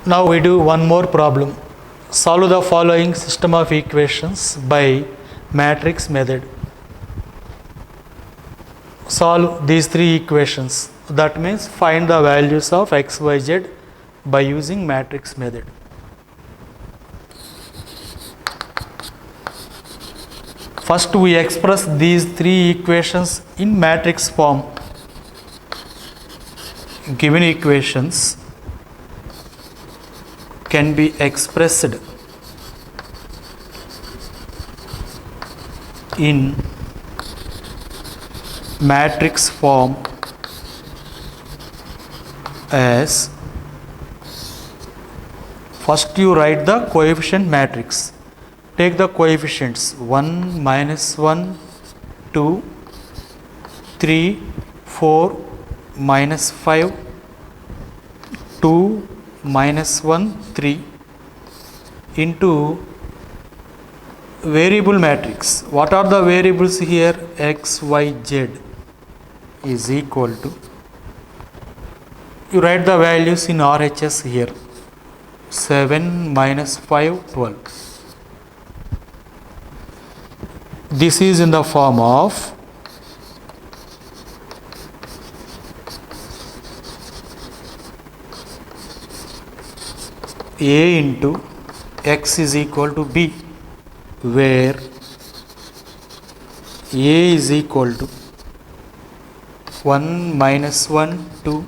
Now we do one more problem. Solve the following system of equations by matrix method. Solve these three equations. That means find the values of x, y, z by using matrix method. First we express these three equations in matrix form. Given equations can be expressed in matrix form as, first you write the coefficient matrix. Take the coefficients 1, minus 1, 2, 3, 4, minus 5, 2, minus 1, 3 into variable matrix. What are the variables here? X, Y, Z is equal to, you write the values in RHS here, 7, minus 5, 12. This is in the form of A into X is equal to B, where A is equal to 1, minus 1, 2,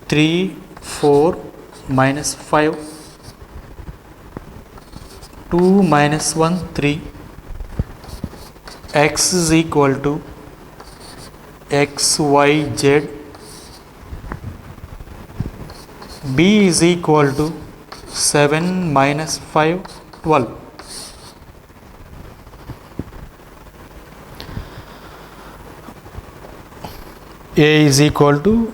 3, 4, minus 5, 2, minus 1, 3. X is equal to X, Y, Z. B is equal to 7, minus 5, 12. A is equal to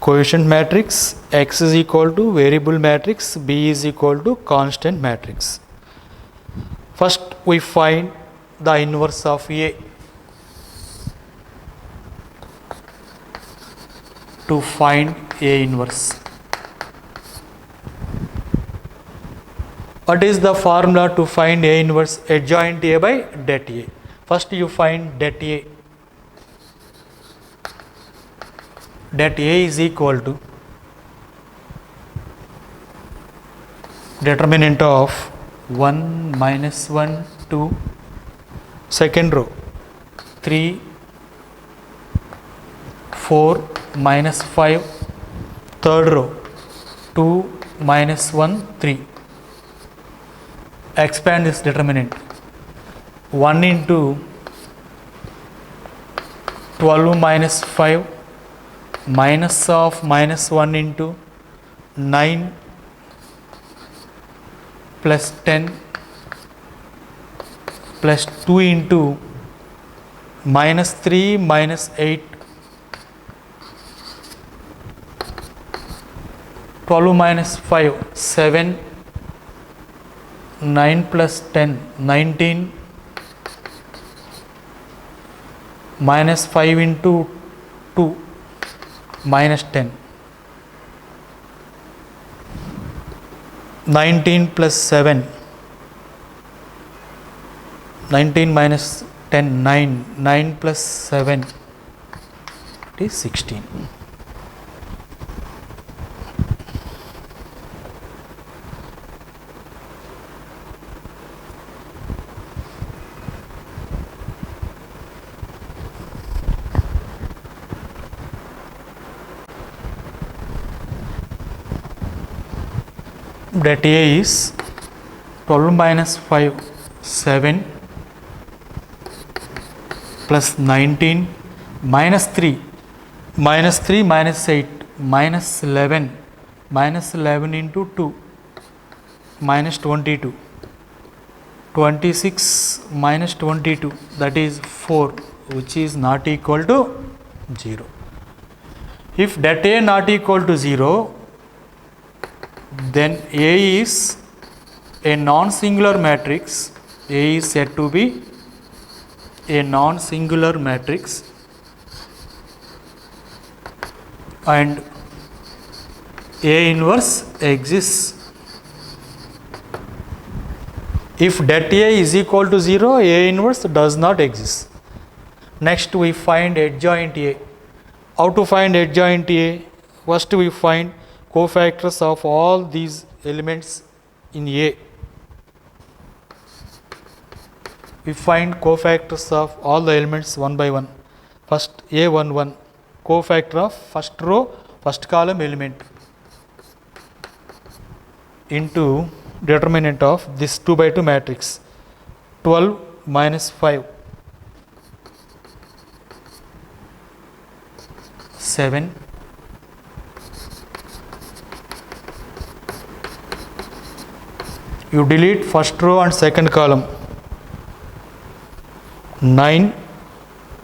coefficient matrix, X is equal to variable matrix, B is equal to constant matrix. First we find the inverse of A. To find A inverse, what is the formula to find A inverse? Adjoint A by det A. First you find det A. Det A is equal to determinant of 1, minus 1, 2, second row 3, 4, minus 5, third row 2, minus 1, 3. Expand this determinant. 1 into 12 minus 5, minus of minus 1 into 9 plus 10 plus 2 into minus 3 minus 8, 12 minus 5, 7, 9 plus 10, 19, minus 5 into 2, minus 10, 19 plus 7, 19 minus 10, 9, 9 plus 7, it is 16. Det A is 12 minus 5, 7 plus 19 minus 3, minus 3 minus 8, minus 11, minus 11 into 2, minus 22, 26 minus 22, that is 4, which is not equal to 0. If det A not equal to 0, then A is a non-singular matrix. A is said to be a non-singular matrix, and A inverse exists. If det A is equal to 0, A inverse does not exist. Next we find adjoint A. How to find adjoint A? First we find cofactors of all these elements in A. We find cofactors of all the elements one by one. First A11, cofactor of first row, first column element into determinant of this 2 by 2 matrix. 12 minus 5, 7, you delete first row and second column. 9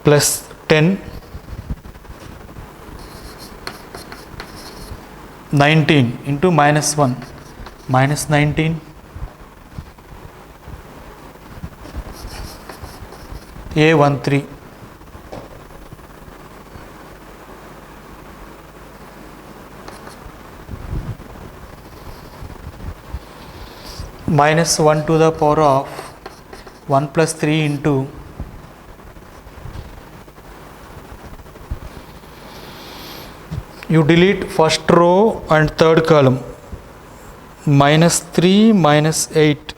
plus 10, 19 into minus 1, minus 19, A13, minus 1 to the power of 1 plus 3 into you delete first row and third column, minus 3 minus 8,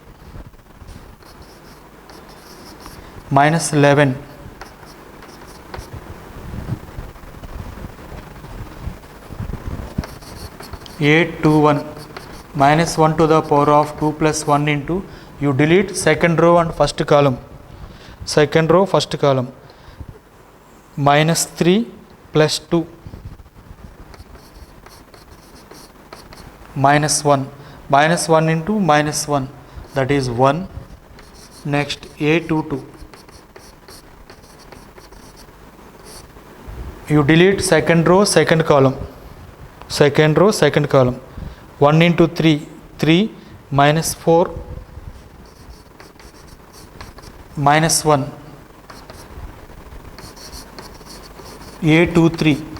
minus 11, A21, minus 1 to the power of 2 plus 1 into you delete second row and first column, second row first column, minus 3 plus 2, minus 1, minus 1 into minus 1, that is 1. Next A22, you delete second row second column, second row second column, 1 into 3, 3, minus 4, minus 1, A23,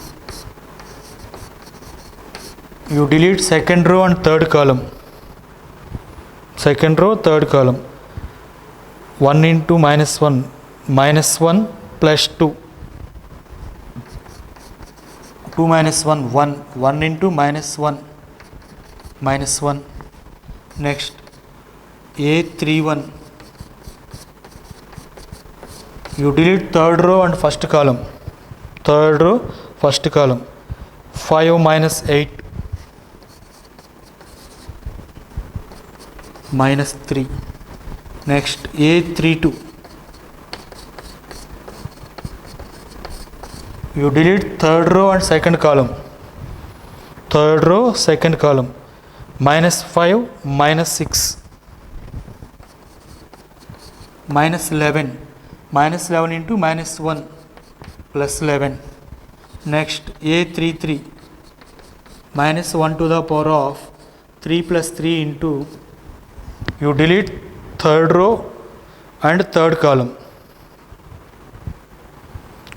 you delete second row and third column, second row third column, 1 into minus 1, minus 1 plus 2, 2 minus 1, 1, 1 into minus 1, minus 1. Next A31, you delete third row and first column, third row first column, 5 minus 8, minus 3. Next A32, you delete third row and second column, third row second column, minus 5 minus 6, minus 11, minus 11 into minus 1 plus 11. Next A33, minus 1 to the power of 3 plus 3 into you delete third row and third column,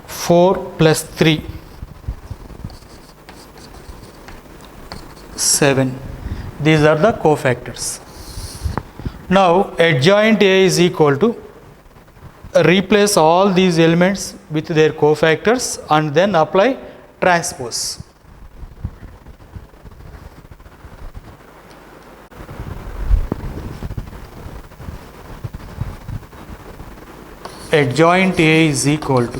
4 plus 3, 7. These are the cofactors. Now adjoint A is equal to replace all these elements with their cofactors and then apply transpose. Adjoint A is equal to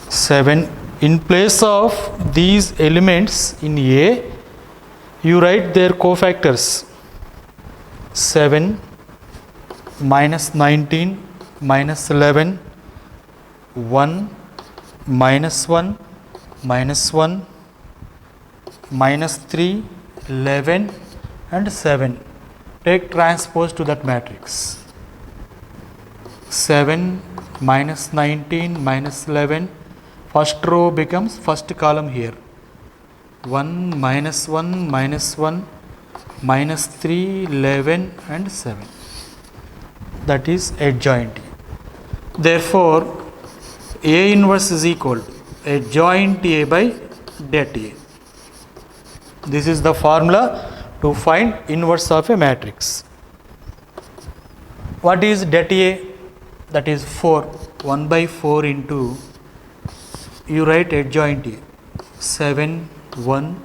seven. In place of these elements in A, you write their cofactors. 7 minus 19 minus 11, 1 minus 1 minus 1 minus 3, 11 and 7. Take transpose to that matrix. 7 minus 19 minus 11, first row becomes first column here. 1 minus 1 minus 1 minus 3, 11 and 7. That is adjoint. Therefore, A inverse is equal to adjoint A by det A. This is the formula to find inverse of a matrix. What is det A? That is 4. 1 by 4 into, you write adjoint A. 7, 1,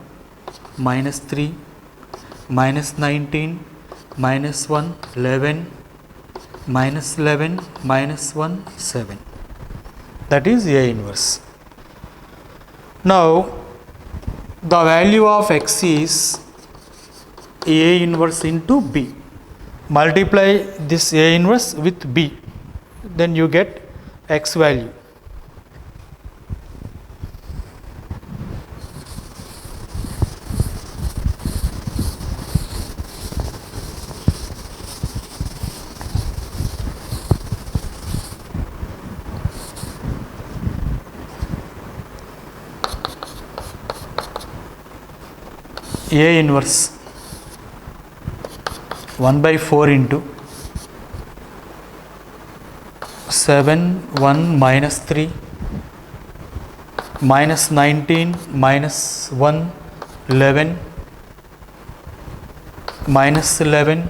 minus 3, minus 19, minus 1, 11, minus 11, minus 1, 7. That is A inverse. Now, the value of x is A inverse into B. Multiply this A inverse with B, then you get x value. A inverse 1 by 4 into 7, 1, minus 3, minus 19, minus 1, 11, minus 11,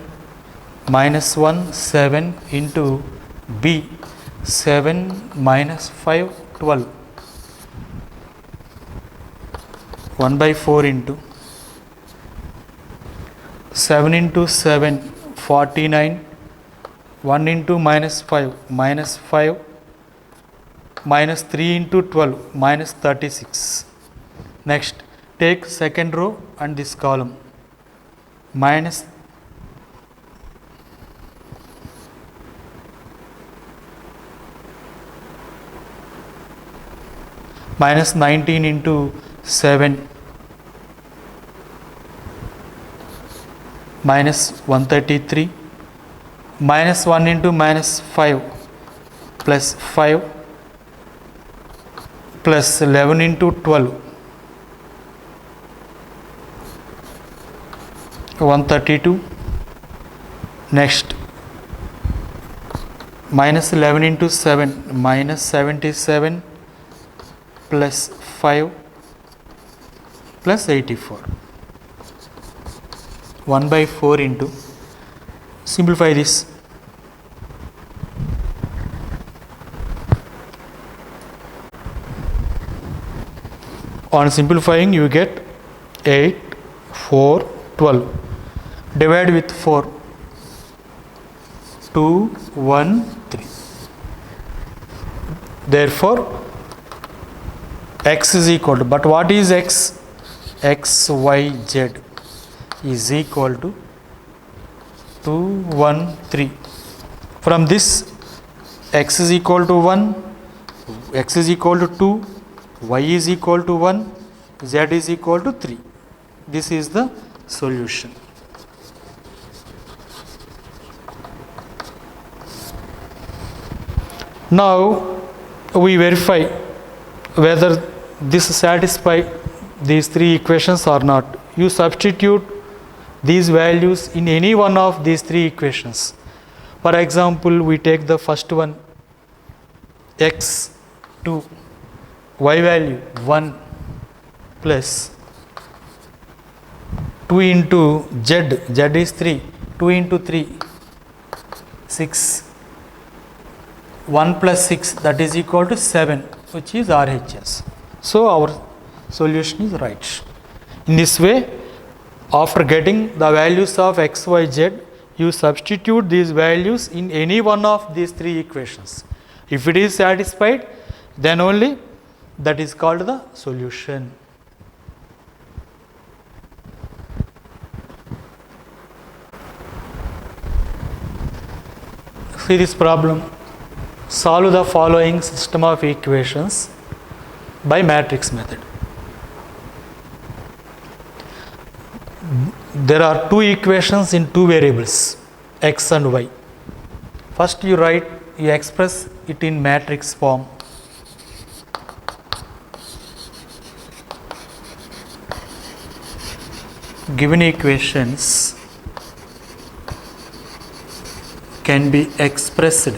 minus 1, 7 into B, 7 minus 5, 12. 1 by 4 into 7 into 7, 49, 1 into minus 5, minus 5, minus 3 into 12, minus 36. Next, take second row and this column, minus 19 into 7, minus 133, minus 1 into minus 5, plus 5, plus 11 into 12, 132. Next, minus 11 into 7, minus 77, plus 5, plus 84. 1 by 4 into, simplify this, on simplifying you get 8, 4, 12, divide with 4, 2, 1, 3. Therefore, x is equal to, but what is x? X, y, z is equal to 2, 1, 3. From this, x is equal to 1, x is equal to 2, y is equal to 1, z is equal to 3. This is the solution. Now, we verify whether this satisfies these three equations or not. You substitute these values in any one of these three equations. For example, we take the first one, x 2, y value 1 plus 2 into z, z is 3, 2 into 3, 6, 1 plus 6, that is equal to 7, which is RHS. So our solution is right. In this way, after getting the values of x, y, z, you substitute these values in any one of these three equations. If it is satisfied, then only that is called the solution. See this problem. Solve the following system of equations by matrix method. There are two equations in two variables, x and y. First you express it in matrix form. Given equations can be expressed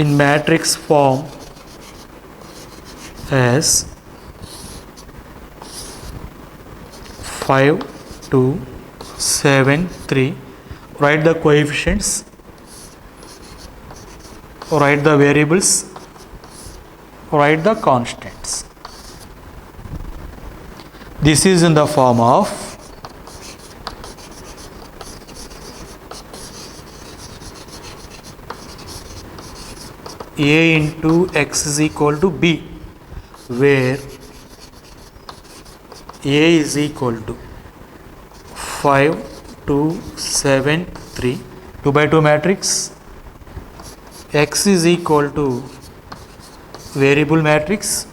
in matrix form as 5 2 7 3. Write the coefficients, write the variables, write the constants. This is in the form of A into x is equal to B, where A is equal to 5 2 7 3, 2 by 2 matrix. X is equal to variable matrix.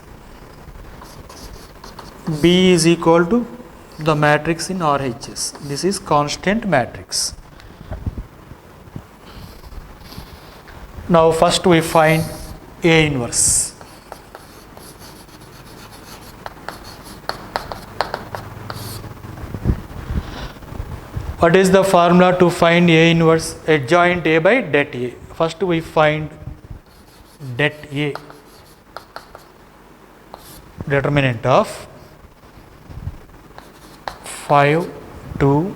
B is equal to the matrix in RHS. This is constant matrix. Now first we find A inverse. What is the formula to find A inverse? Adjoint A by det A. First we find det A, determinant of 5 2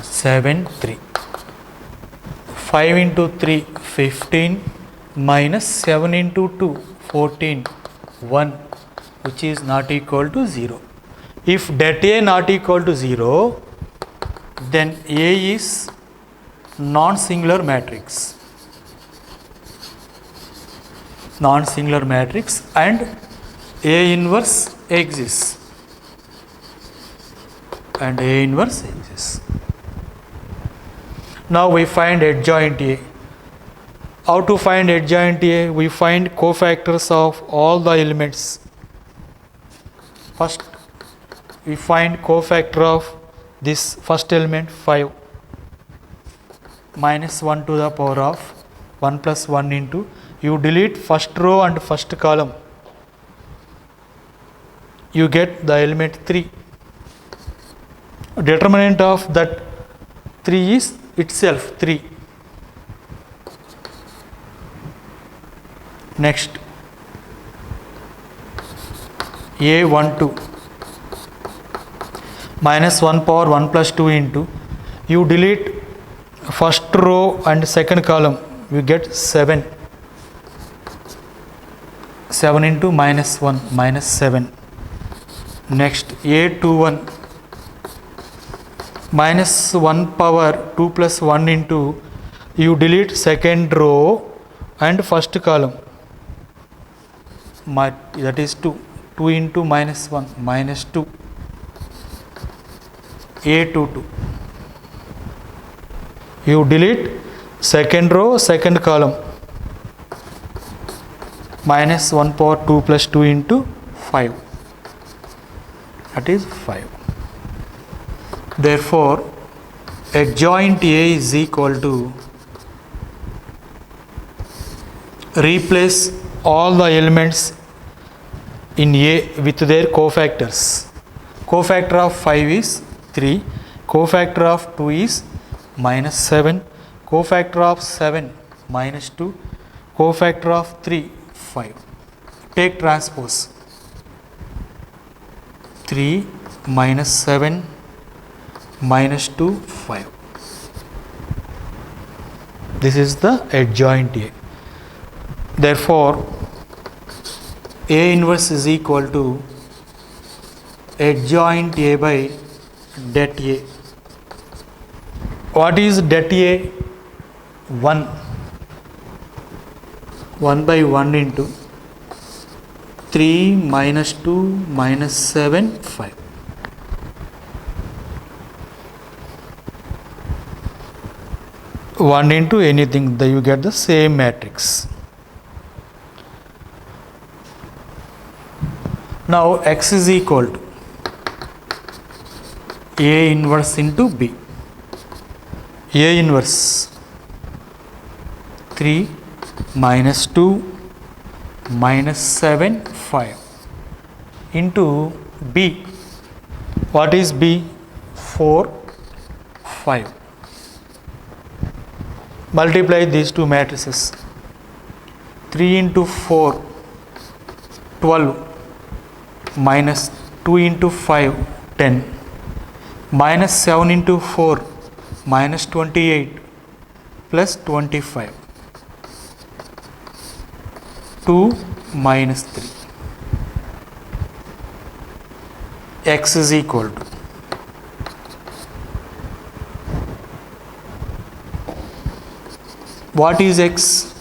7 3. 5 into 3 15 minus 7 into 2 14 1, which is not equal to 0. If det A not equal to 0, then A is non-singular matrix. Non-singular matrix and A inverse exists. And A inverse exists. Now we find adjoint A. How to find adjoint A? We find cofactors of all the elements. First, we find cofactor of this first element 5 minus 1 to the power of 1 plus 1 into, you delete first row and first column, you get the element 3. Determinant of that 3 is itself 3. Next, A12 minus 1 power 1 plus 2 into, you delete first row and second column, you get 7. 7 into minus 1, minus 7. Next, A21 minus 1 power 2 plus 1 into, you delete second row and first column, that is 2. 2 into minus 1, minus 2. A22, you delete second row, second column, minus 1 power 2 plus 2 into 5, that is 5. Therefore, adjoint A is equal to, replace all the elements in A with their cofactors. Cofactor of 5 is 3, cofactor of 2 is minus 7, cofactor of 7 minus 2, cofactor of 3 5. Take transpose. 3 minus 7 minus 2 5. This is the adjoint A. Therefore, A inverse is equal to adjoint A by det A. What is det A? 1. 1 by 1 into 3 minus 2 minus 7 5. One into anything, then you get the same matrix. Now x is equal to A inverse into B. A inverse 3 minus 2 minus 7 5 into B. What is B? 4 5. Multiply these two matrices. 3 into 4, 12, minus 2 into 5, 10, minus 7 into 4, minus 28, plus 25, 2 minus 3. X is equal to, what is X?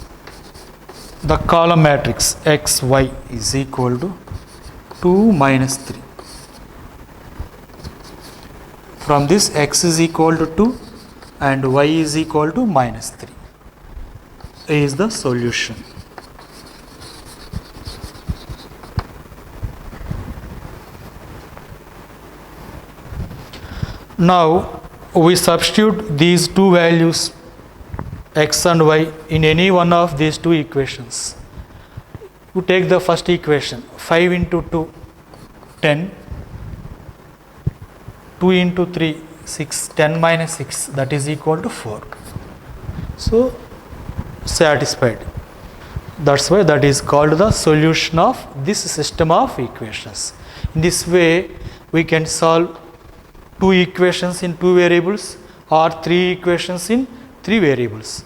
The column matrix X, Y is equal to 2 minus 3. From this, X is equal to 2 and Y is equal to minus 3 is the solution. Now we substitute these two values X and Y in any one of these two equations. You take the first equation, 5 into 2, 10, 2 into 3, 6, 10 minus 6, that is equal to 4. So satisfied. That's why that is called the solution of this system of equations. In this way, we can solve 2 equations in 2 variables or 3 equations in 3 variables.